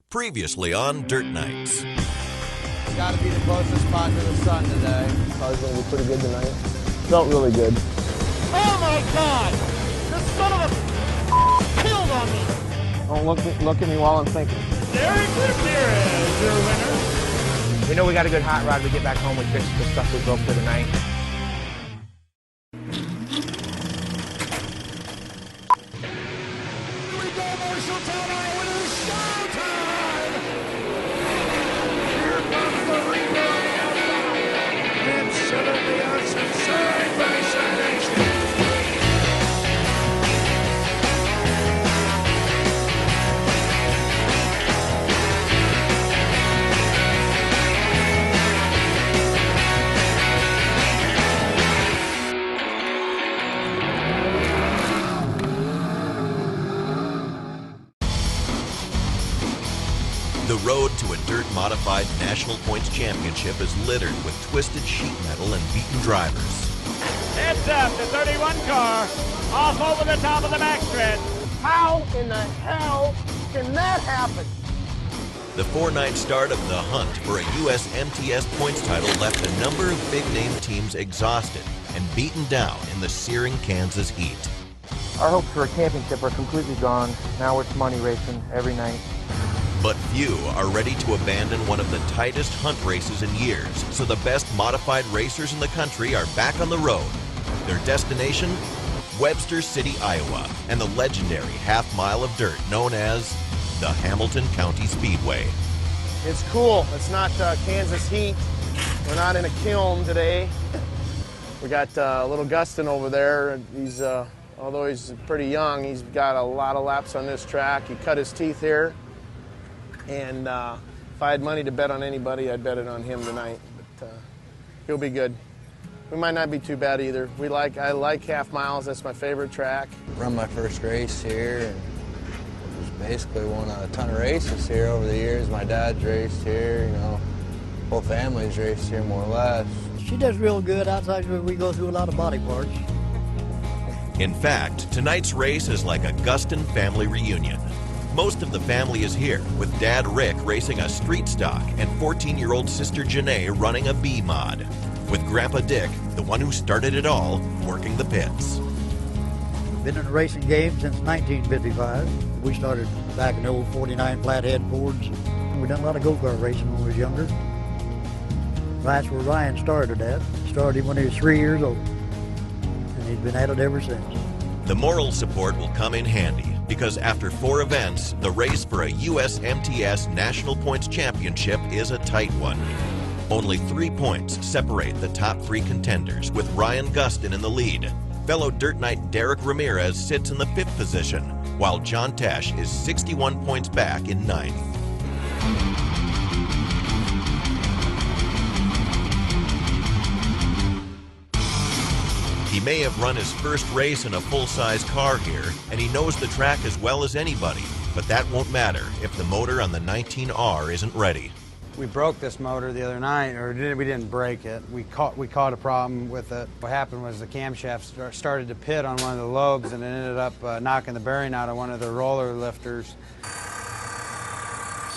Previously on Dirt Nights. Got to be the closest spot to the sun today. Probably going to be pretty good tonight. Felt really good. Oh my God! The son of a killed on me! Don't look at me while I'm thinking. Derek Ramirez, your winner. We know we got a good hot rod. We get back home, we fix the stuff we broke for the night. Here we go, Marshalltown, Iowa, it is showtime! Here comes the Reaper on the outside. And suddenly a sincere Bison Nation. The road to a dirt-modified National Points Championship is littered with twisted sheet metal and beaten drivers. Heads up, the 31 car, off over the top of the backstretch. How in the hell can that happen? The four-night start of the hunt for a U.S. MTS points title left a number of big-name teams exhausted and beaten down in the searing Kansas heat. Our hopes for a championship are completely gone. Now it's money racing every night. But few are ready to abandon one of the tightest hunt races in years, so the best modified racers in the country are back on the road. Their destination? Webster City, Iowa, and the legendary half-mile of dirt known as the Hamilton County Speedway. It's cool. It's not Kansas heat. We're not in a kiln today. We got little Gustin over there. He's, although he's pretty young, he's got a lot of laps on this track. He cut his teeth here. And if I had money to bet on anybody, I'd bet it on him tonight. But he'll be good. We might not be too bad either. I like half miles. That's my favorite track. Run my first race here, and just basically won a ton of races here over the years. My dad's raced here, you know, whole family's raced here more or less. She does real good. Outside, we go through a lot of body parts. In fact, tonight's race is like a Gustin family reunion. Most of the family is here, with Dad Rick racing a street stock and 14-year-old sister Janae running a B-mod, with Grandpa Dick, the one who started it all, working the pits. Been in the racing game since 1955. We started back in the old 49 flathead Fords. We done a lot of go-kart racing when we was younger. That's where Ryan started at. Started when he was 3 years old, and he's been at it ever since. The moral support will come in handy, because after 4 events, the race for a U.S. MTS National Points Championship is a tight one. Only 3 points separate the top 3 contenders, with Ryan Gustin in the lead. Fellow Dirt Knight Derek Ramirez sits in the 5th position, while John Tesh is 61 points back in 9th. He may have run his first race in a full-size car here, and he knows the track as well as anybody, but that won't matter if the motor on the 19R isn't ready. We broke this motor the other night, or we didn't break it. We caught a problem with it. What happened was the camshaft started to pit on one of the lobes, and it ended up knocking the bearing out of one of the roller lifters.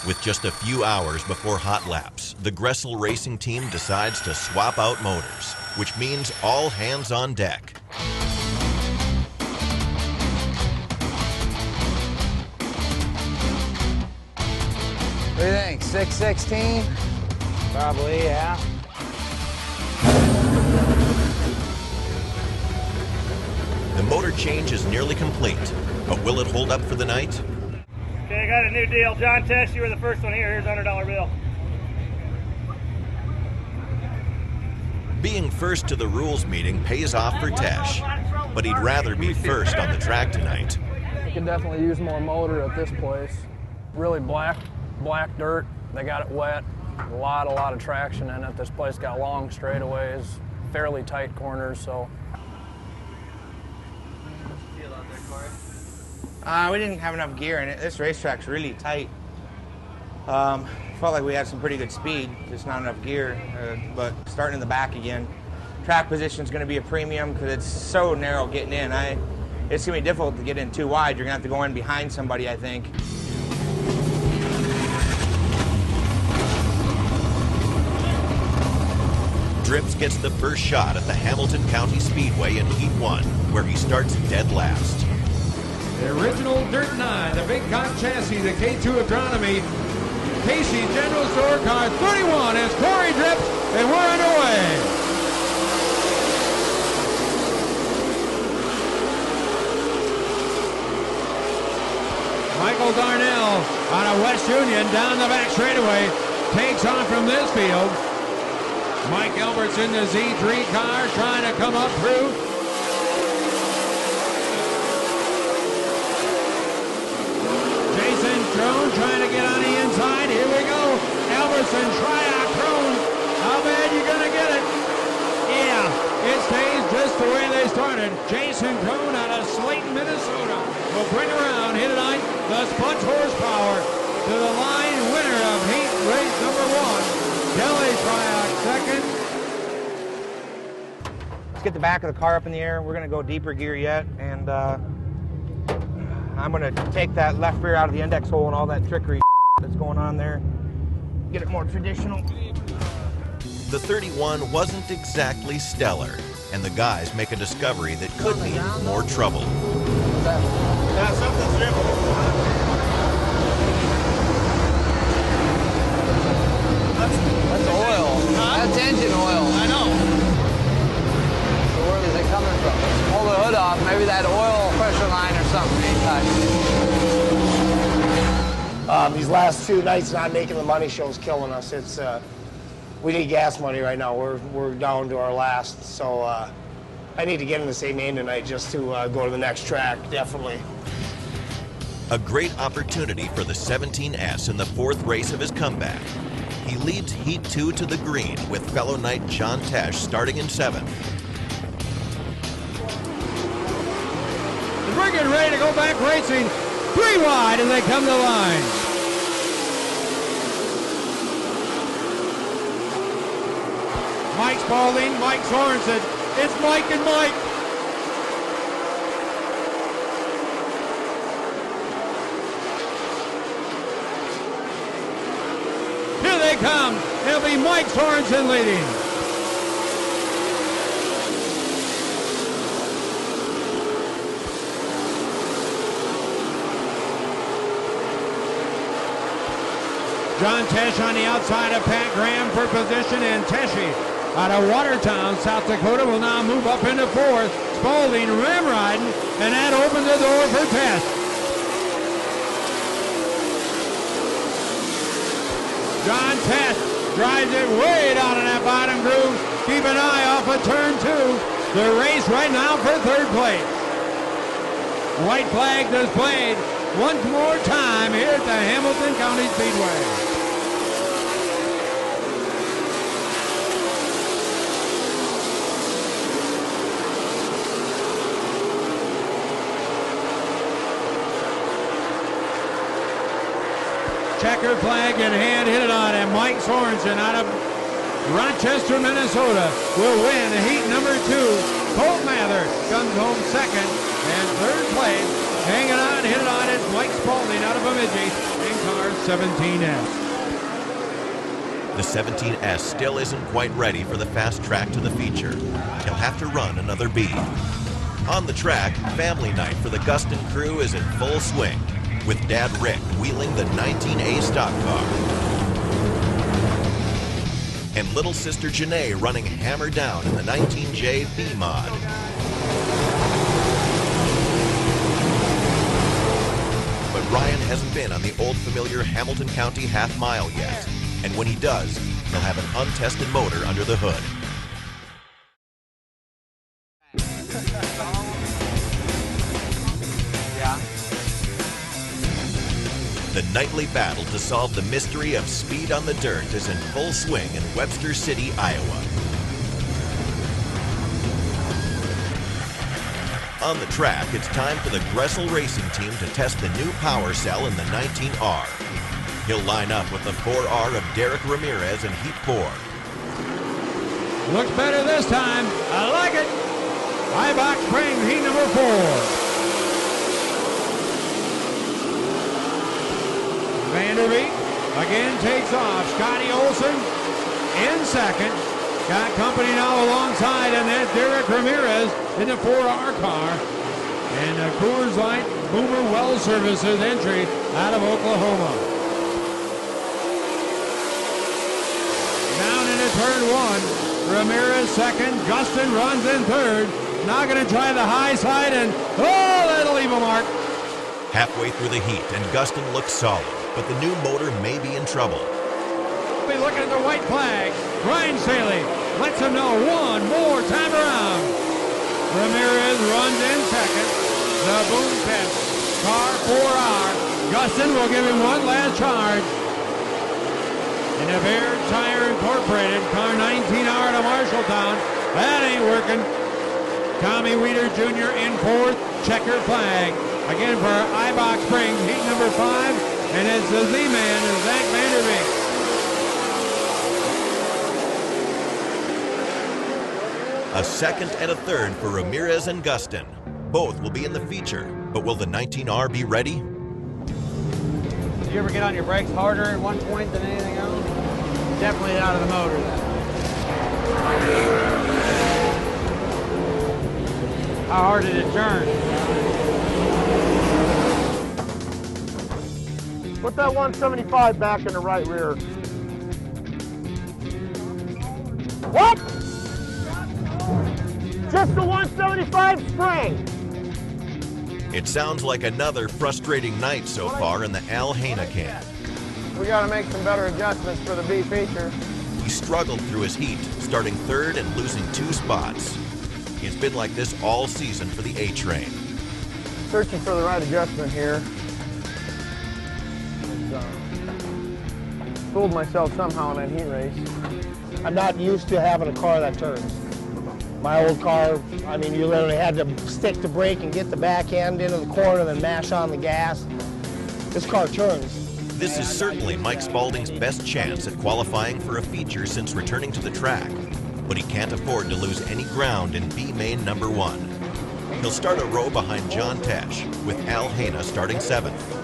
With just a few hours before hot laps, the Gressel racing team decides to swap out motors, which means all hands on deck. What do you think, 616? Probably, yeah. The motor change is nearly complete, but will it hold up for the night? Okay, I got a new deal. John Tesh, you were the first one here. Here's a $100 bill. Being first to the rules meeting pays off for Tesh, but he'd rather be first on the track tonight. We could definitely use more motor at this place. Really black dirt. They got it wet. A lot of traction in it. This place got long straightaways, fairly tight corners, so. We didn't have enough gear in it. This racetrack's really tight. Felt like we had some pretty good speed, just not enough gear. But starting in the back again, track position's going to be a premium because it's so narrow getting in. It's going to be difficult to get in too wide. You're going to have to go in behind somebody, I think. Drips gets the first shot at the Hamilton County Speedway in Heat 1, where he starts dead last. The original Dirt 9, the Big Cock Chassis, the K2 Agronomy, Casey General Store car 31 is Corey Drips, and we're underway. Michael Darnell out of West Union down the back straightaway takes on from this field. Mike Albert's in the Z3 car trying to come up through. Jason Crone trying to get on the inside. Here we go. Albertson, Triac, Crone. How bad you gonna get it? Yeah, it stays just the way they started. Jason Crone out of Slayton, Minnesota will bring around here tonight the Spunch horsepower to the line winner of heat race number 1. Kelly Triac second. Let's get the back of the car up in the air. We're gonna go deeper gear yet, and I'm gonna take that left rear out of the index hole and all that trickery that's going on there. Get it more traditional. The 31 wasn't exactly stellar, and the guys make a discovery that could mean more trouble. Yeah, something's dripping. That's oil. That's engine oil. I know. So where is it coming from? Let's pull the hood off. Maybe that oil pressure line or something ain't tight. These last 2 nights not making the money show's killing us. It's we need gas money right now. We're down to our last, so I need to get in the same aim tonight just to go to the next track, definitely. A great opportunity for the 17S in the 4th race of his comeback. He leads Heat 2 to the green with fellow knight John Tesh starting in 7th. We're getting ready to go back racing. 3 wide as they come to the line. Mike Spaulding, Mike Sorensen. It's Mike and Mike. Here they come. It'll be Mike Sorensen leading. John Tesh on the outside of Pat Graham for position, and Teshy out of Watertown, South Dakota, will now move up into 4th. Spaulding ramriding, and that opened the door for Tesh. John Tesh drives it way down in that bottom groove. Keep an eye off of turn 2. The race right now for 3rd place. White flag displayed once more time here at the Hamilton County Speedway. Checker flag in hand, hit it on, and Mike Sorensen out of Rochester, Minnesota will win heat number 2. Colt Mather comes home 2nd, and 3rd place, hanging on, hit it on, is Mike Spaulding out of Bemidji in car 17S. The 17S still isn't quite ready for the fast track to the feature. He'll have to run another bead. On the track, family night for the Gustin crew is in full swing, with Dad Rick wheeling the 19A stock car. And little sister Janae running hammer down in the 19J B-Mod. But Ryan hasn't been on the old familiar Hamilton County half mile yet. And when he does, he'll have an untested motor under the hood. The nightly battle to solve the mystery of speed on the dirt is in full swing in Webster City, Iowa. On the track, it's time for the Gressel Racing Team to test the new power cell in the 19R. He'll line up with the 4R of Derek Ramirez in Heat 4. Looks better this time. I like it. Eibach Springs, heat number 4. Vanderbeek again takes off. Scotty Olson in 2nd. Got company now alongside, and that's Derek Ramirez in the 4R car. And Coors Light Boomer Well Services entry out of Oklahoma. Down into turn 1. Ramirez second. Gustin runs in third. Now going to try the high side, and that'll leave a mark. Halfway through the heat, and Gustin looks solid, but the new motor may be in trouble. Be looking at the white flag. Ryan Saley lets him know one more time around. Ramirez runs in second. The boom pit. Car 4R. Gustin will give him one last charge. And the Bear Tire Incorporated, car 19R to Marshalltown. That ain't working. Tommy Weeder Jr. in fourth. Checker flag. Again for Eibach Springs, heat number 5. And it's the Z-Man, Zach Vanderbeek. A second and a third for Ramirez and Gustin. Both will be in the feature, but will the 19R be ready? Do you ever get on your brakes harder at one point than anything else? Definitely out of the motor then. How hard did it turn? Put that 175 back in the right rear. What? Just the 175 spring. It sounds like another frustrating night so far in the Al Haina camp. We got to make some better adjustments for the B feature. He struggled through his heat, starting third and losing 2 spots. It's been like this all season for the A-Train. Searching for the right adjustment here. Fooled myself somehow in that heat race. I'm not used to having a car that turns. My old car, I mean, you literally had to stick the brake and get the back end into the corner, then mash on the gas. This car turns. This is certainly Mike Spalding's best chance at qualifying for a feature since returning to the track, but he can't afford to lose any ground in B main number 1. He'll start a row behind John Tesh, with Al Haina starting 7th.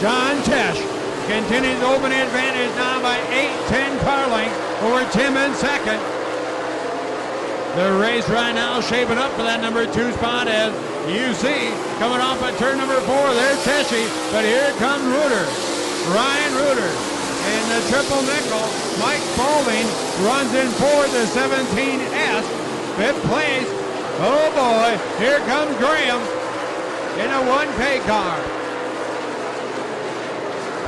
John Tesh continues to open advantage now by 8-10 car length over Tim in second. The race right now shaping up for that number 2 spot as you see coming off at turn number 4. There's Teshy, but here comes Reuter. Ryan Reuter in the triple nickel. Mike Spalding runs in fourth, the 17S, 5th place. Oh boy, here comes Graham in a 1K car.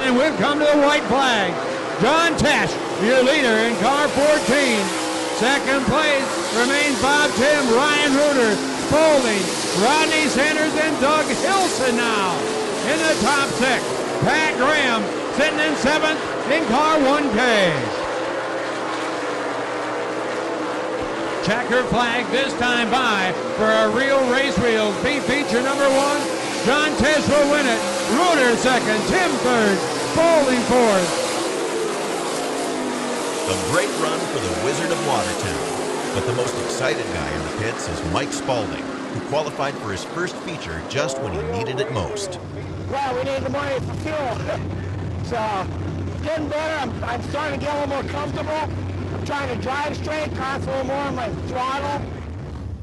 And we've come to the white flag. John Tesh, your leader in car 14. Second place remains Bob Tim, Ryan Reuter, Spalding, Rodney Sanders, and Doug Hilson now in the top 6. Pat Graham sitting in 7th in car 1K. Checker flag this time by for a real race wheels. B feature number 1. John Tesh will win it. Reuter second, Tim third, Spalding fourth. A great run for the Wizard of Watertown. But the most excited guy in the pits is Mike Spalding, who qualified for his first feature just when he needed it most. Well, we need the money for fuel. So, getting better. I'm starting to get a little more comfortable. I'm trying to drive straight, concentrate a little more on my throttle.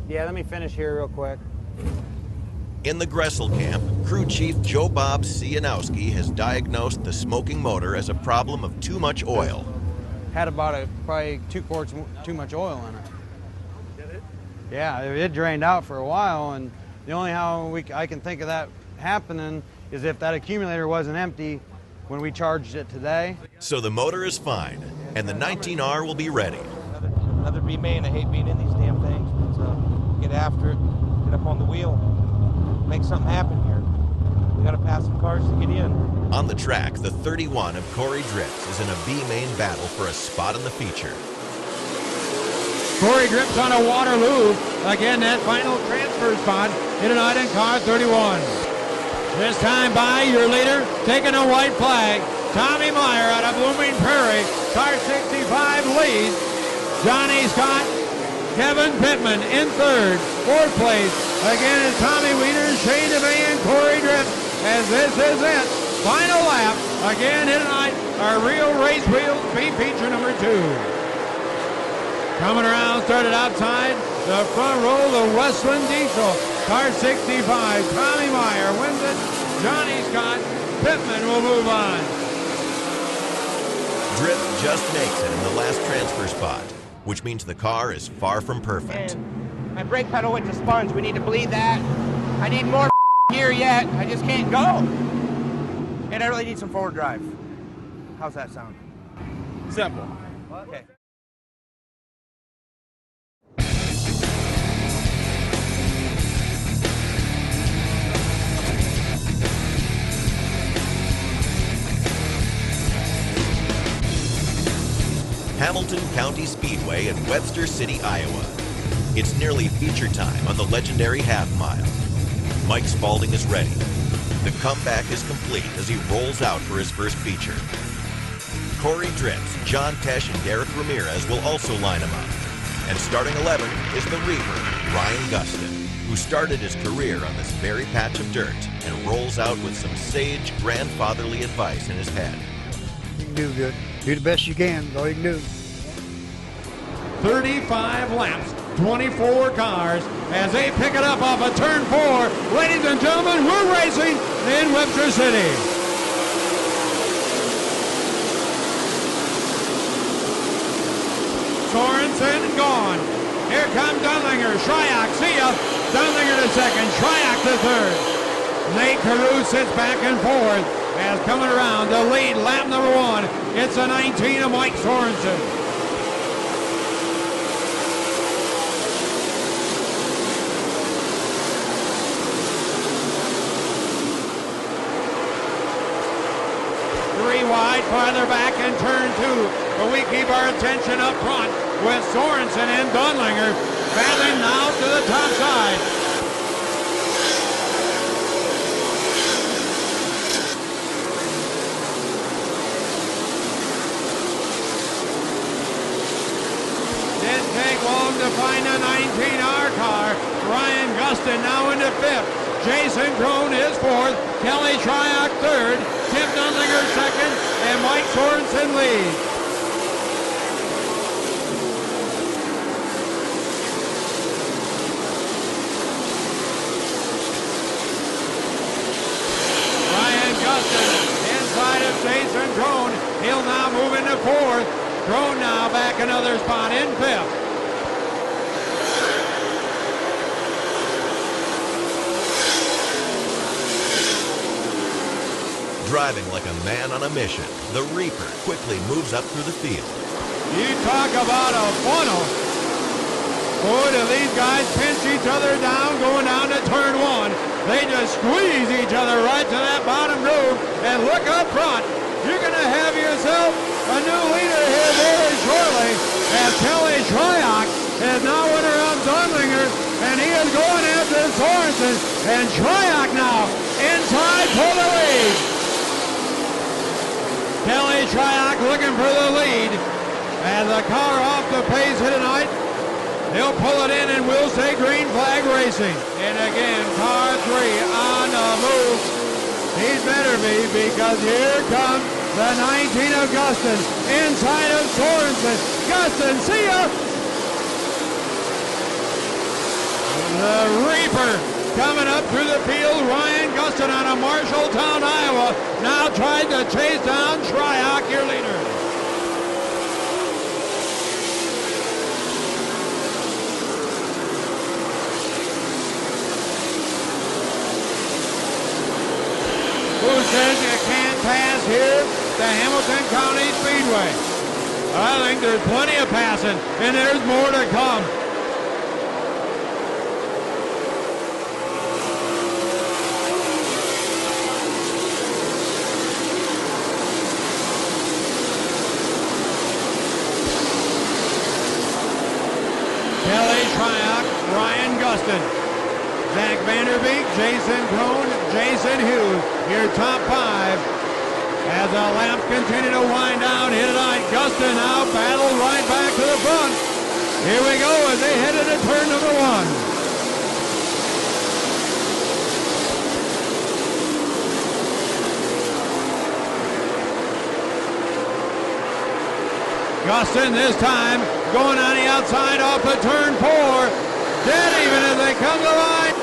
Yeah, let me finish here real quick. In the Gressel camp, crew chief Joe Bob Cianowski has diagnosed the smoking motor as a problem of too much oil. Had about probably 2 quarts too much oil in it. Did it? Yeah, it drained out for a while, and the only how I can think of that happening is if that accumulator wasn't empty when we charged it today. So the motor is fine, and the 19R will be ready. Another B main. I hate being in these damn things. But get after it, get up on the wheel, make something happen here. We got to pass some cars to get in. On the track, the 31 of Corey Drips is in a B main battle for a spot in the feature. Corey Drips on a Waterloo. Again, that final transfer spot in an item car 31. This time by your leader, taking a white flag. Tommy Meyer out of Blooming Prairie. Car 65 leads. Johnny Scott, Kevin Pittman in third. Fourth place, again, is Tommy Weeder, Shane DeVay, and Corey Drift, as this is it. Final lap, again here tonight, our real race wheels beat feature number 2. Coming around, started outside the front row, the Westland Diesel. Car 65, Tommy Meyer wins it. Johnny Scott, Pittman will move on. Drift just makes it in the last transfer spot, which means the car is far from perfect. And my brake pedal went to sponge. We need to bleed that. I need more gear yet. I just can't go. And I really need some forward drive. How's that sound? Simple. Okay. Hamilton County Speedway in Webster City, Iowa. It's nearly feature time on the legendary half mile. Mike Spalding is ready. The comeback is complete as he rolls out for his first feature. Corey Drifts, John Tesh, and Derek Ramirez will also line him up. And starting 11 is the Reaper, Ryan Gustin, who started his career on this very patch of dirt and rolls out with some sage grandfatherly advice in his head. You can do good. Do the best you can. That's all you can do. 35 laps, 24 cars as they pick it up off of turn 4. Ladies and gentlemen, we're racing in Webster City. Sorensen gone. Here comes Dunlinger. Shryock, see ya. Dunlinger to second. Shryock to third. Nate Carew sits back and forth as coming around to lead lap number 1. It's a 19 of Mike Sorensen. Wide, farther back in turn 2, but we keep our attention up front with Sorensen and Dunlinger battling now to the top side. Didn't take long to find a 19R car. Ryan Gustin now into 5th. Jason Crone is 4th. Kelly Shryock 3rd. Tim Dunlinger 2nd. And Mike Sorensen leads. Ryan Gustin inside of Jason Crone. He'll now move into 4th. Crone now back another spot in 5th. Driving like a man on a mission, the Reaper quickly moves up through the field. You talk about a funnel. Boy, do these guys pinch each other down going down to turn 1. They just squeeze each other right to that bottom groove. And look up front. You're going to have yourself a new leader here very shortly, as Kelly Shryock is now winner of Dunlinger, and he is going after Sorensen. And Shryock now inside for the lead. Kelly Shryock looking for the lead. And the car off the pace here tonight. He'll pull it in and we'll say green flag racing. And again, car 3 on the move. He better be, because here comes the 19 of Gustin inside of Sorensen. Gustin, see ya! The Reaper coming up through the field. Ryan Gustin out of Marshalltown, Iowa, now tried to chase down Shryock, your leader. Who says you can't pass here? The Hamilton County Speedway. I think there's plenty of passing, and there's more to come. Kelly Shryock, Ryan Gustin, Zach Vanderbeek, Jason Crone, Jason Hughes, your top 5. As the laps continue to wind down, hit it on Gustin now, battled right back to the front. Here we go as they head into turn number 1. Gustin this time going on the outside off the turn 4. Dead even as they come to the line.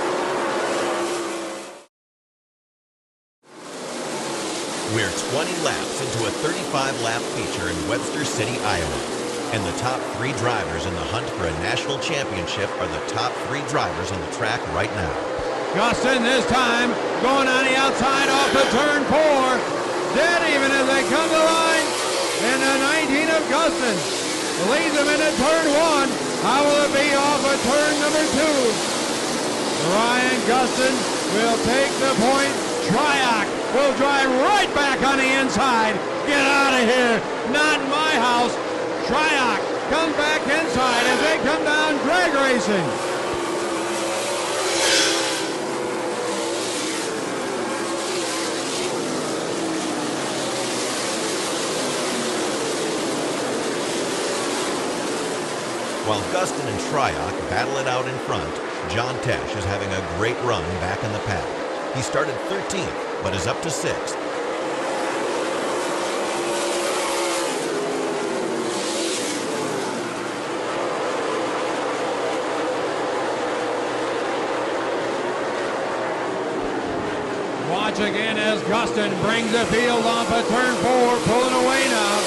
We're 20 laps into a 35-lap feature in Webster City, Iowa. And the top 3 drivers in the hunt for a national championship are the top 3 drivers on the track right now. Gustin this time going on the outside off the turn 4. Dead even as they come to the line. And the 19 of Gustin leads them into turn 1. How will it be off of turn number 2? Ryan Gustin will take the point. Triac will drive right back on the inside. Get out of here. Not in my house. Triac comes back inside as they come down drag racing. While Gustin and Triac battle it out in front, John Tesh is having a great run back in the pack. He started 13th, but is up to 6th. Watch again as Gustin brings the field off of turn 4, pulling away now.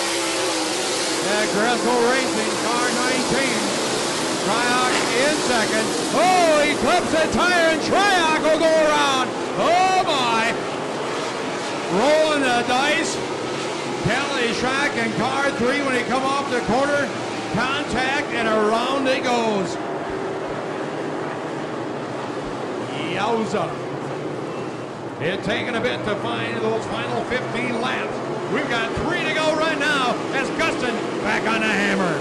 At Gressel Racing, car 19. Triac in second. Oh, he clips a tire and Triac will go around. Oh my. Rolling the dice. Kelly Schrack in car 3 when he come off the corner. Contact and around it goes. Yowza. It's taking a bit to find those final 15 laps. We've got 3 to go right now as Gustin back on the hammer.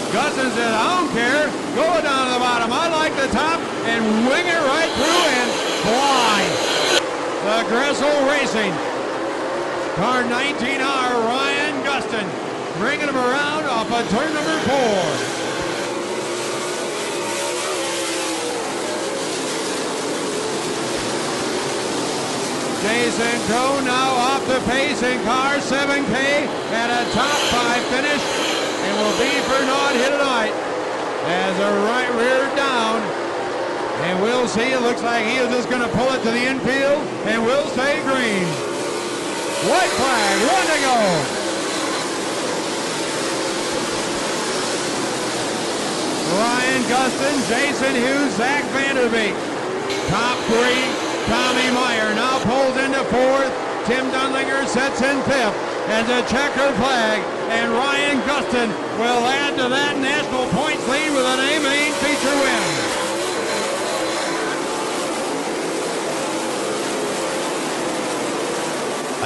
Gustin said, I don't care. Go down to the bottom. I like the top and wing it right through and fly. The Gressel Racing. Car 19R, Ryan Gustin, bringing him around off of turn number 4. Jason Crow now off the pace in car 7K at a top 5 finish and will be for naught here tonight as a right rear down. And we'll see, it looks like he is just going to pull it to the infield and we'll stay green. White flag, 1 to go. Ryan Gustin, Jason Hughes, Zach Vanderbeek. Top 3. Tommy Meyer now pulls into 4th. Tim Dunlinger sets in 5th as a checker flag. And Ryan Gustin will add to that national points lead with an A-main feature win.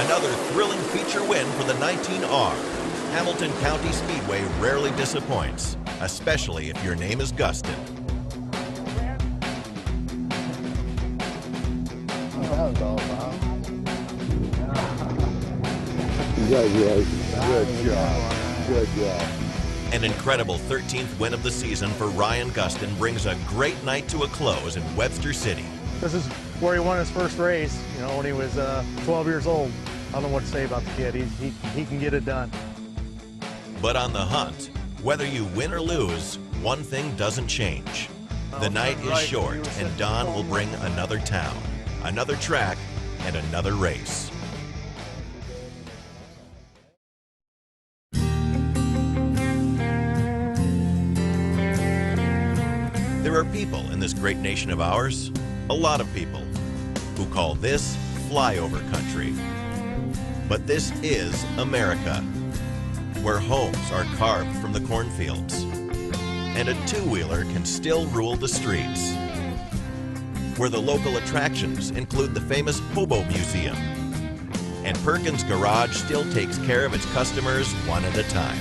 Another thrilling feature win for the 19R. Hamilton County Speedway rarely disappoints, especially if your name is Gustin. Good job. Good job. An incredible 13th win of the season for Ryan Gustin brings a great night to a close in Webster City. This is where he won his first race, you know, when he was 12 years old. I don't know what to say about the kid. He can get it done. But on the hunt, whether you win or lose, one thing doesn't change. The night is short, and Don will bring another town, another track, and another race. There are people in this great nation of ours, a lot of people, who call this flyover country. But this is America, where homes are carved from the cornfields, and a two-wheeler can still rule the streets, where the local attractions include the famous Hobo Museum, and Perkins Garage still takes care of its customers one at a time.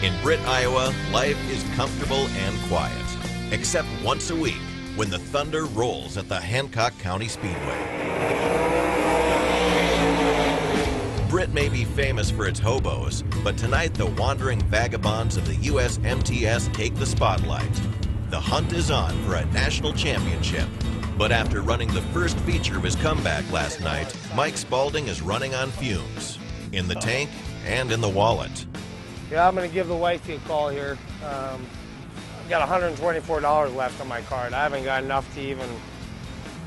In Britt, Iowa, life is comfortable and quiet, except once a week when the thunder rolls at the Hancock County Speedway. Britt may be famous for its hobos, but tonight the wandering vagabonds of the US MTS take the spotlight. The hunt is on for a national championship. But after running the first feature of his comeback last night, Mike Spalding is running on fumes, in the tank and in the wallet. Yeah, I'm going to give the wifey a call here. I've got $124 left on my card. I haven't got enough to even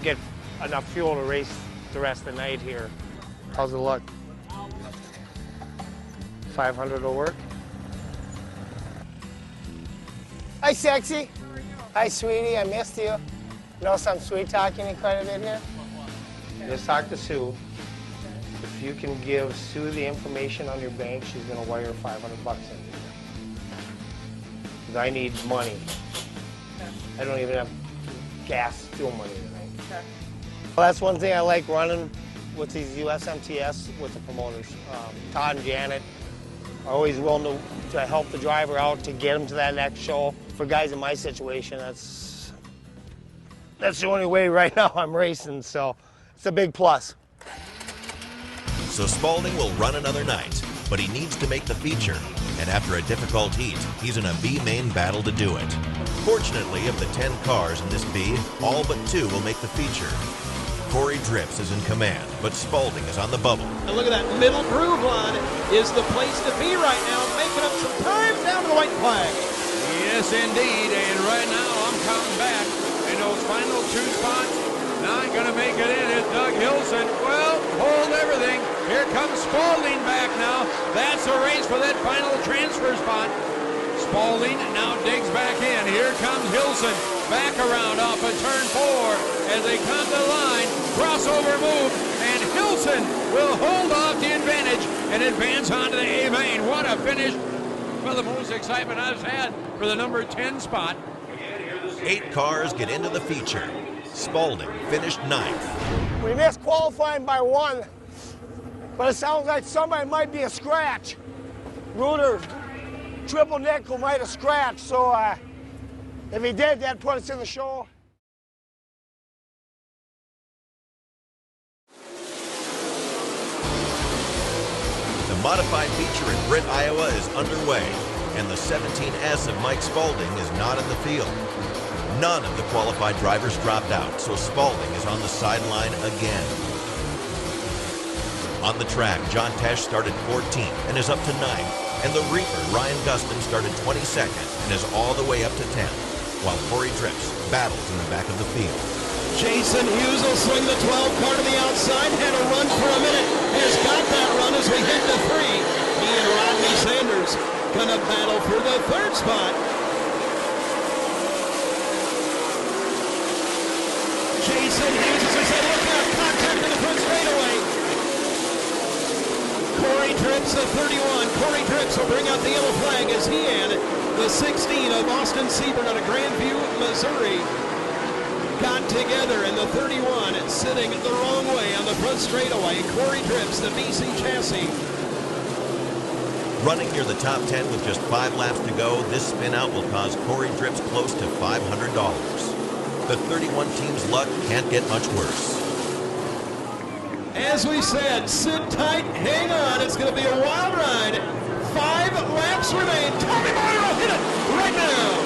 get enough fuel to race the rest of the night here. How's it look? 500 will work. Hi, sexy. Hi, sweetie. I missed you. Notice I'm sweet talking you quite a bit here. Just talk to Sue. If you can give Sue the information on your bank, she's going to wire $500 in. Because I need money. I don't even have gas, fuel money tonight. Okay. Well, that's one thing I like running with these USMTS with the promoters. Todd and Janet are always willing to help the driver out to get him to that next show. For guys in my situation, that's the only way right now I'm racing, so it's a big plus. So Spalding will run another night, but he needs to make the feature. And after a difficult heat, he's in a B main battle to do it. Fortunately, of the 10 cars in this B, all but 2 will make the feature. Corey Drips is in command, but Spalding is on the bubble. And look at that middle groove line is the place to be right now, making up some time down to the white flag. Yes, indeed, and right now I'm counting back. And those final 2 spots, not going to make it in is Doug Hilson. Well, hold everything. Here comes Spalding back now. That's a race for that final transfer spot. Spalding now digs back in. Here comes Hilson. Back around off of turn 4 as they come to the line. Crossover move, and Hilson will hold off the advantage and advance onto the A main. What a finish. Well, the most excitement I've had for the number 10 spot. 8 cars get into the feature. Spalding finished 9th. We missed qualifying by 1, but it sounds like somebody might be a scratch. Reuter, triple nickel might have scratched, so if he did, that'd put us in the show. The modified feature in Britt, Iowa is underway, and the 17S of Mike Spalding is not in the field. None of the qualified drivers dropped out, so Spalding is on the sideline again. On the track, John Tesh started 14th and is up to 9th, and the Reaper, Ryan Gustin, started 22nd and is all the way up to 10th, while Corey Drips battles in the back of the field. Jason Hughes will swing the 12 car to the outside, had a run for a minute, has got that run as we head to 3. He and Rodney Sanders gonna battle for the 3rd spot. Jason Hughes, as I said, look out, contact in the front straightaway. Corey Drips, the 31. Corey Drips will bring out the yellow flag as he and the 16 of Austin Siebert out of Grandview, Missouri, got together, and the 31 sitting the wrong way on the front straightaway. Corey Drips, the BC chassis. Running near the top 10 with just 5 laps to go, this spin out will cause Corey Drips close to $500. The 31 team's luck can't get much worse. As we said, sit tight, hang on. It's going to be a wild ride. 5 laps remain. Tommy Meyer will hit it right now.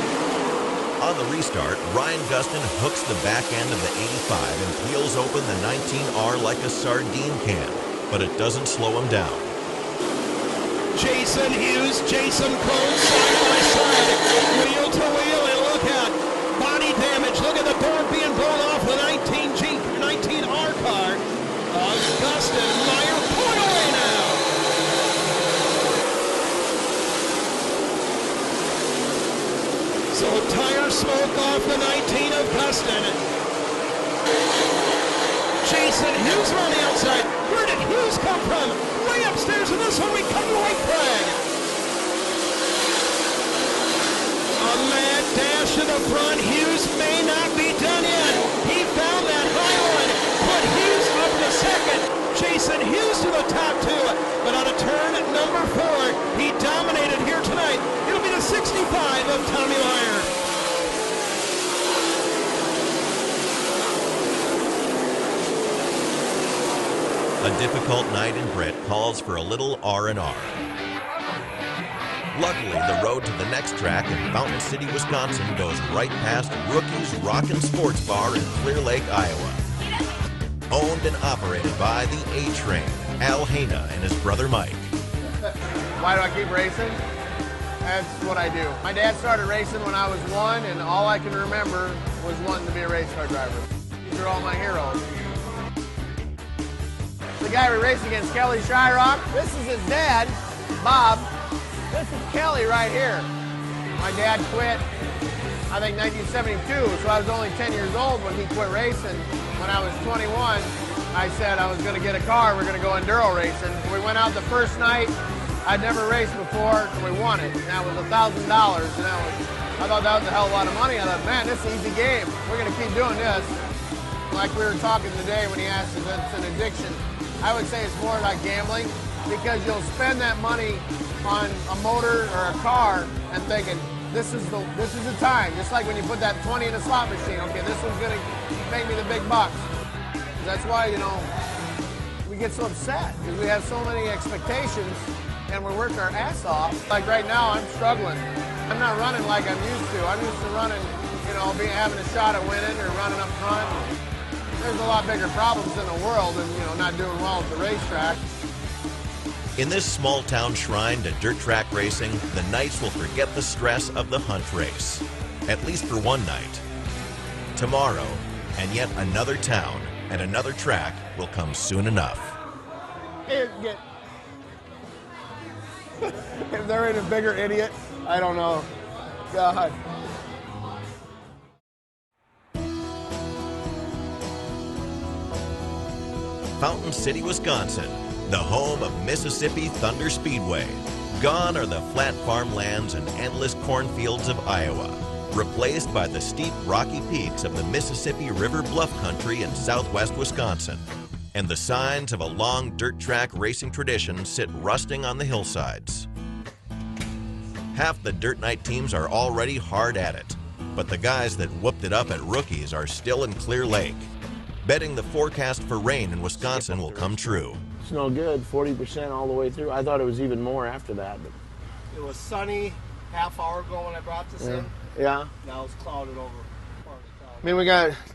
On the restart, Ryan Gustin hooks the back end of the 85 and peels open the 19R like a sardine can, but it doesn't slow him down. Jason Hughes, Jason Crone, side by side, wheel to wheel, and look out. Body damage. Look at the board being blown off the 19R car. Gustin, Meyer, pull away now. So tire smoke off the 19 of Gustin. Jason Hughes on the outside. Where did Hughes come from? Way upstairs in this one, we come to white flag. A mad dash to the front. Hughes may not be done yet. He found that high one. Put Hughes up to second. Jason Hughes to the top 2. But on a turn number 4, he dominated here tonight. It'll be the 65 of Tommy Meyer. difficult night in Britt calls for a little R&R. Luckily, the road to the next track in Fountain City, Wisconsin goes right past Rookie's Rockin' Sports Bar in Clear Lake, Iowa. Owned and operated by the A-Train, Al Haina and his brother Mike. Why do I keep racing? That's what I do. My dad started racing when I was 1, and all I can remember was wanting to be a race car driver. These are all my heroes. The guy we raced against, Kelly Shyrock, this is his dad, Bob. This is Kelly right here. My dad quit, I think 1972, so I was only 10 years old when he quit racing. When I was 21, I said I was gonna get a car, we're gonna go enduro racing. We went out the first night, I'd never raced before, and we won it. And that was $1,000, and I thought that was a hell of a lot of money. I thought, man, this is an easy game. We're gonna keep doing this. Like we were talking today when he asked if it's an addiction, I would say it's more like gambling, because you'll spend that money on a motor or a car and thinking, this is the time. Just like when you put that 20 in a slot machine, okay, this one's gonna make me the big bucks. That's why, you know, we get so upset, because we have so many expectations and we work our ass off. Like right now, I'm struggling. I'm not running like I'm used to. I'm used to running, you know, having a shot at winning or running up front. There's a lot bigger problems in the world than, you know, not doing well at the racetrack. In this small town shrine to dirt track racing, the Knights will forget the stress of the hunt race, at least for one night. Tomorrow, and yet another town and another track will come soon enough. If there ain't a bigger idiot, I don't know. God. Fountain City, Wisconsin, the home of Mississippi Thunder Speedway. Gone are the flat farmlands and endless cornfields of Iowa, replaced by the steep rocky peaks of the Mississippi River Bluff country in southwest Wisconsin. And the signs of a long dirt track racing tradition sit rusting on the hillsides. Half the Dirt Night teams are already hard at it, but the guys that whooped it up at Rookies are still in Clear Lake, betting the forecast for rain in Wisconsin will come true. It's no good, 40% all the way through. I thought it was even more after that. But It was sunny half hour ago when I brought this in. Yeah. Now it's clouded over. I mean,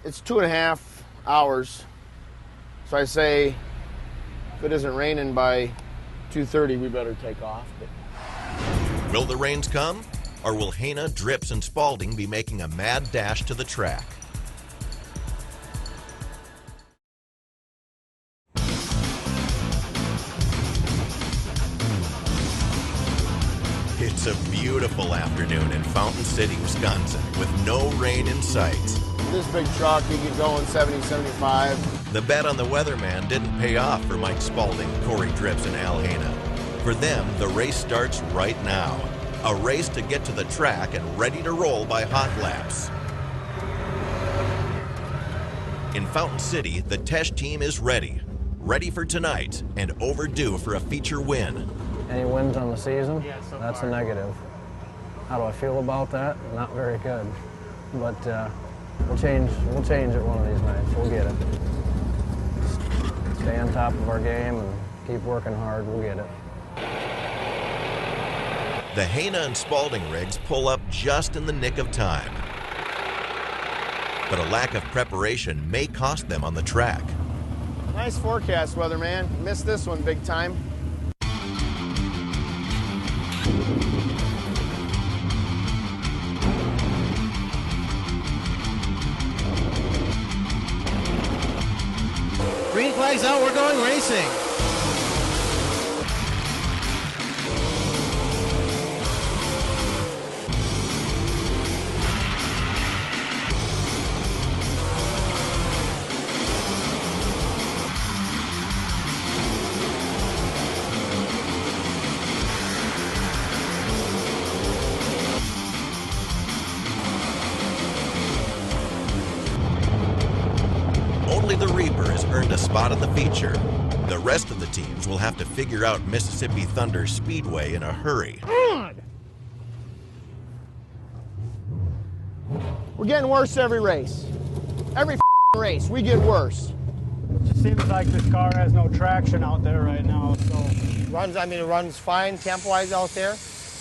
it's 2.5 hours. So I say, if it isn't raining by 2:30, we better take off. But will the rains come? Or will Haina, Drips, and Spalding be making a mad dash to the track? It's a beautiful afternoon in Fountain City, Wisconsin, with no rain in sight. This big truck, you get going 70, 75. The bet on the weatherman didn't pay off for Mike Spalding, Corey Drips, and Al Haina. For them, the race starts right now. A race to get to the track and ready to roll by hot laps. In Fountain City, the Tesh team is ready for tonight, and overdue for a feature win. Any wins on the season? Yeah, that's far a negative. How do I feel about that? Not very good. But we'll change it one of these nights. We'll get it. Stay on top of our game and keep working hard. We'll get it. The Haina and Spalding rigs pull up just in the nick of time. But a lack of preparation may cost them on the track. Nice forecast, weatherman. Missed this one big time. Green flag's out, we're going racing. Only the Reaper has earned a spot in the feature. The rest of the teams will have to figure out Mississippi Thunder Speedway in a hurry. We're getting worse every race. Every race, we get worse. Just seems like this car has no traction out there right now, so. It runs fine tempo-wise out there.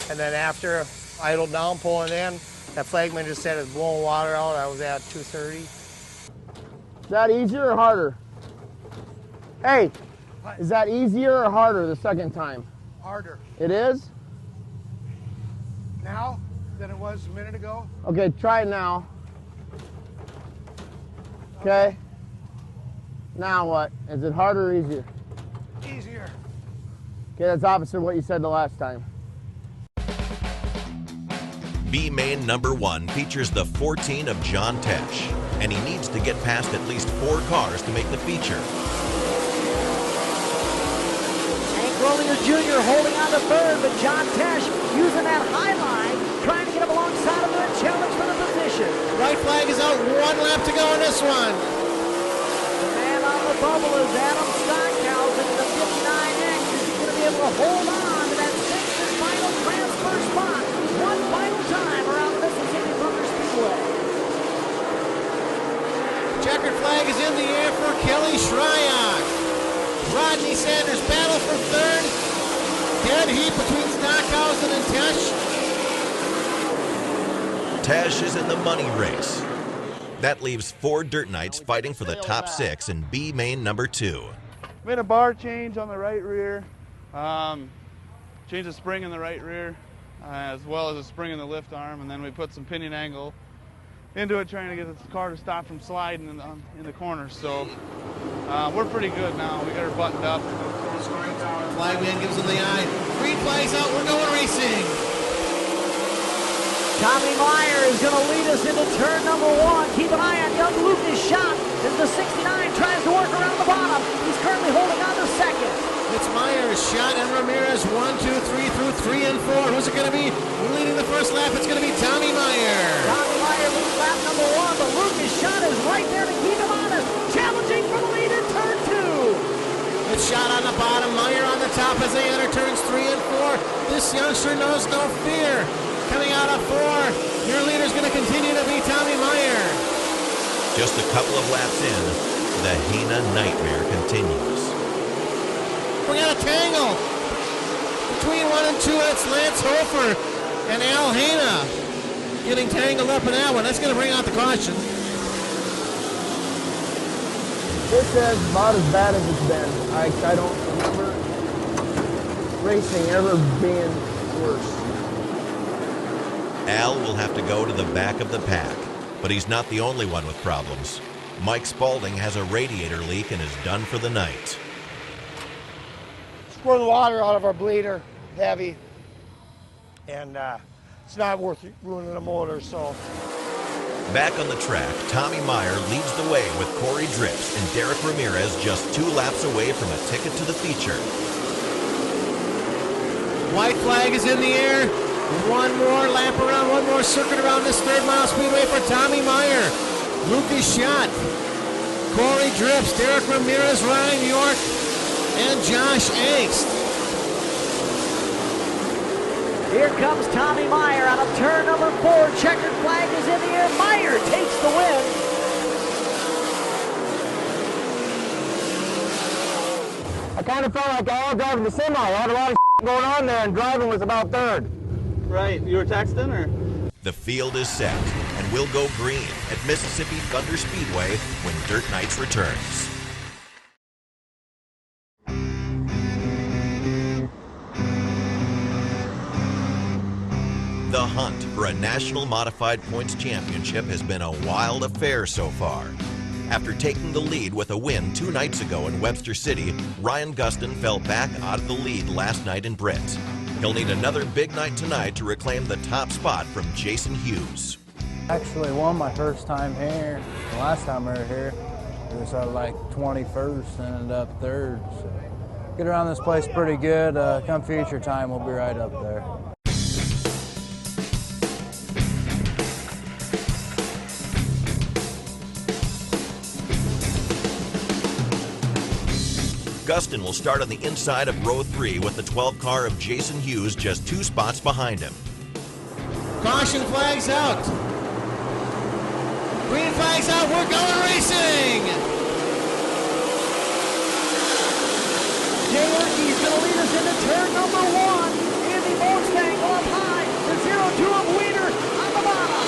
And then after idled down, pulling in, that flagman just said it's blowing water out. I was at 230. Is that easier or harder? Hey, is that easier or harder the second time? Harder. It is? Now than it was a minute ago? Okay, try it now. Okay. Now what? Is it harder or easier? Easier. Okay, that's opposite of what you said the last time. B main number 1 features the 14 of John Tesh, and he needs to get past at least 4 cars to make the feature. Hank Rollier Jr. holding on to third, but John Tesh using that high line, trying to get him alongside of him and challenge for the position. White flag is out, 1 lap to go in this one. The man on the bubble is Adam Stockhausen in the 59X. Is he going to be able to hold on to that 6th and final transfer spot one final time around the Mississippi Motor Speedway? Checkered flag is in the air for Kelly Shryock. Rodney Sanders battle for third. Dead heat between Stockhausen and Tesh. Tesh is in the money race. That leaves 4 Dirt Knights fighting for the top 6 in B main number 2. Made a bar change on the right rear. Changed the spring in the right rear, as well as a spring in the lift arm, and then we put some pinion angle into it, trying to get the car to stop from sliding in the corners. So we're pretty good now. We got her buttoned up. Flagman gives him the eye. Green flag's out. We're going racing. Tommy Meyer is going to lead us into turn number 1. Keep an eye on young Lucas Schott as the 69 tries to work around the bottom. He's currently holding on to second. It's Myers, Schott, and Ramirez. 1, 2, 3 through 3 and 4. Who's it going to be? Leading the first lap, it's going to be Tommy Meyer. Tommy Meyer leads lap number 1, but Lucas Schott is right there to keep him honest, challenging for the lead in turn 2. It's Schott on the bottom, Meyer on the top as they enter turns 3 and 4. This youngster knows no fear. Coming out of 4, your leader's going to continue to be Tommy Meyer. Just a couple of laps in, the Hena nightmare continues. We got a tangle between 1 and 2. It's Lance Hofer and Al Hena getting tangled up in that one. That's going to bring out the caution. This is about as bad as it's been. I don't remember racing ever being worse. Al will have to go to the back of the pack, but he's not the only one with problems. Mike Spalding has a radiator leak and is done for the night. Squirt the water out of our bleeder, heavy, and it's not worth ruining the motor, so. Back on the track, Tommy Meyer leads the way with Corey Drips and Derek Ramirez just 2 laps away from a ticket to the feature. White flag is in the air. 1 more lap around, 1 more circuit around this 3rd mile speedway for Tommy Meyer. Lucas Schott, Corey Drips, Derek Ramirez, Ryan York, and Josh Angst. Here comes Tommy Meyer out of turn number 4. Checkered flag is in the air. Meyer takes the win. I kind of felt like I was driving the semi. I had a lot of going on there, and driving was about 3rd. Right, you were texting, or? The field is set, and we'll go green at Mississippi Thunder Speedway when Dirt Knights returns. The hunt for a national modified points championship has been a wild affair so far. After taking the lead with a win 2 nights ago in Webster City, Ryan Gustin fell back out of the lead last night in Britt. He'll need another big night tonight to reclaim the top spot from Jason Hughes. Actually won my first time here. The last time we were here, it was like 21st and ended up 3rd. So get around this place pretty good. Come feature time, we'll be right up there. Gustin will start on the inside of row 3 with the 12 car of Jason Hughes just 2 spots behind him. Caution flags out. Green flags out. We're going racing. Jay Erkey's going to lead us into turn number 1. Andy Bonestangle up high. The 0-2 of Weeder on the bottom.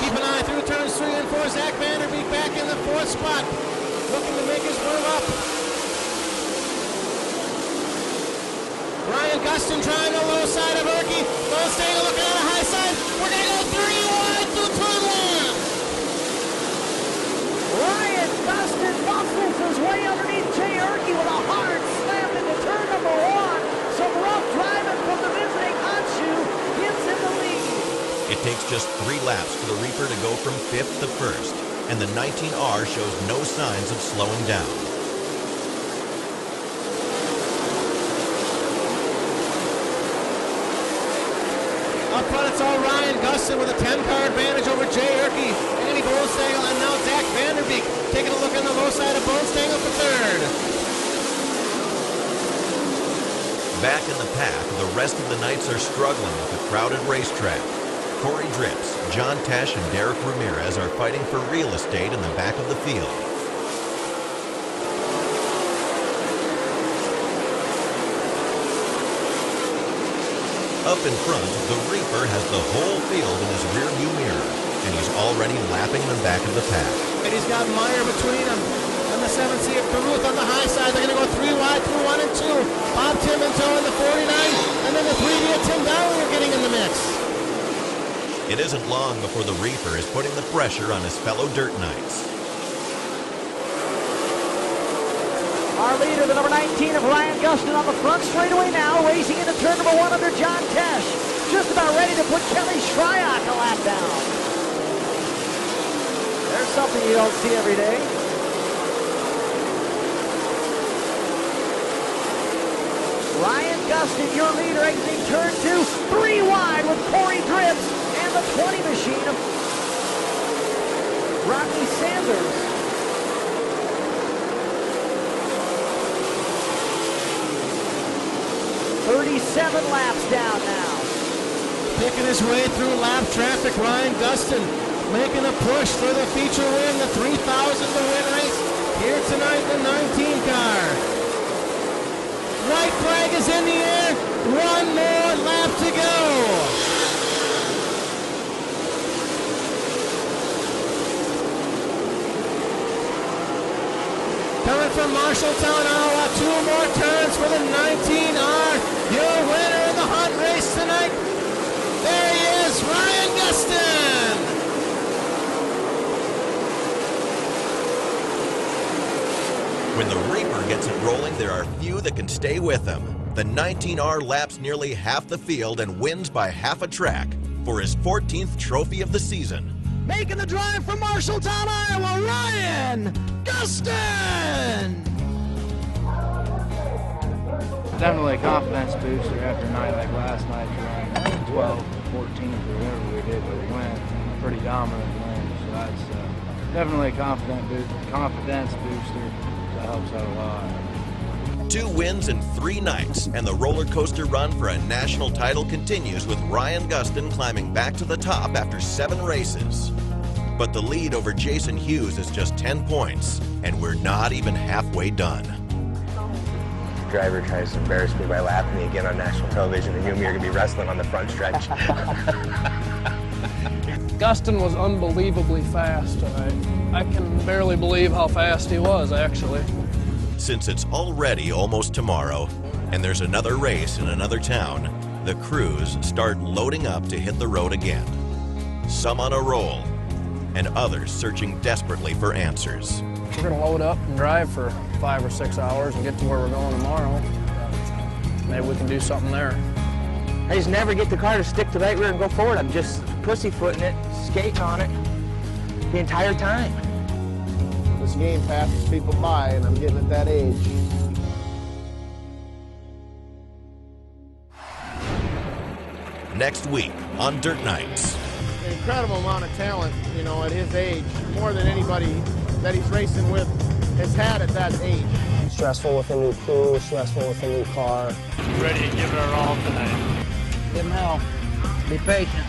Keep an eye through turns 3 and 4. Zach Vanderbeek back in the 4th spot, looking to make his move up. Ryan Gustin trying the low side of Erkey. Bonestangle looking at a high side. We're going to go 3 wide through turn 1. Ryan Gustin muscles his way underneath Jay Erkey with a hard slam into turn number 1. Some rough driving from the visiting Honshu gives him the lead. It takes just 3 laps for the Reaper to go from 5th to 1st, and the 19R shows no signs of slowing down. Up front, it's all Ryan Gustin with a 10-car advantage over Jay Erkey, Andy Bonestangle, and now Zach Vanderbeek taking a look on the low side of Bonestangle for 3rd. Back in the pack, the rest of the Knights are struggling with a crowded racetrack. Corey Drips, John Tesh, and Derek Ramirez are fighting for real estate in the back of the field. Up in front, the Reaper has the whole field in his rearview mirror, and he's already lapping the back of the pack. And he's got Meyer between him and the 7C of Caruth on the high side. They're going to go 3 wide through 1 and 2. Bob Timonto in the 49, and then the 3D of Tim Dowling are getting in the mix. It isn't long before the Reaper is putting the pressure on his fellow Dirt Knights. Our leader, the number 19 of Ryan Gustin on the front straightaway now, racing into turn number 1 under John Tesh. Just about ready to put Kelly Shryock a lap down. There's something you don't see every day. Ryan Gustin, your leader, exiting turn 2, 3 wide with Corey Drips and the 20 machine of Rodney Sanders. 37 laps down now. Picking his way through lap traffic, Ryan Gustin making a push for the feature win, the 3,000 to win race here tonight, the 19 car. White flag is in the air, 1 more lap to go. Coming from Marshalltown, Iowa, 2 more turns for the 19R. Your winner in the hunt race tonight. There he is, Ryan Gustin. When the Reaper gets it rolling, there are few that can stay with him. The 19R laps nearly half the field and wins by half a track for his 14th trophy of the season. Making the drive from Marshalltown, Iowa, Ryan Gustin! Definitely a confidence booster after a night like last night to run 12, 14, or whatever we did, but we went pretty dominant win. So that's definitely a confidence booster that helps out a lot. 2 wins in 3 nights, and the roller coaster run for a national title continues with Ryan Gustin climbing back to the top after 7 races. But the lead over Jason Hughes is just 10 points, and we're not even halfway done. The driver tries to embarrass me by lapping me again on national television, and you and me are going to be wrestling on the front stretch. Gustin was unbelievably fast tonight. I can barely believe how fast he was, actually. Since it's already almost tomorrow, and there's another race in another town, the crews start loading up to hit the road again. Some on a roll, and others searching desperately for answers. We're going to load up and drive for 5 or 6 hours and get to where we're going tomorrow. Maybe we can do something there. I just never get the car to stick to right rear and go forward. I'm just pussyfooting it, skating on it the entire time. This game passes people by, and I'm getting at that age. Next week on Dirt Nights. An incredible amount of talent, you know, at his age, more than anybody that he's racing with has had at that age. Stressful with a new crew, stressful with a new car. Ready to give it our all tonight. Give him hell. Be patient.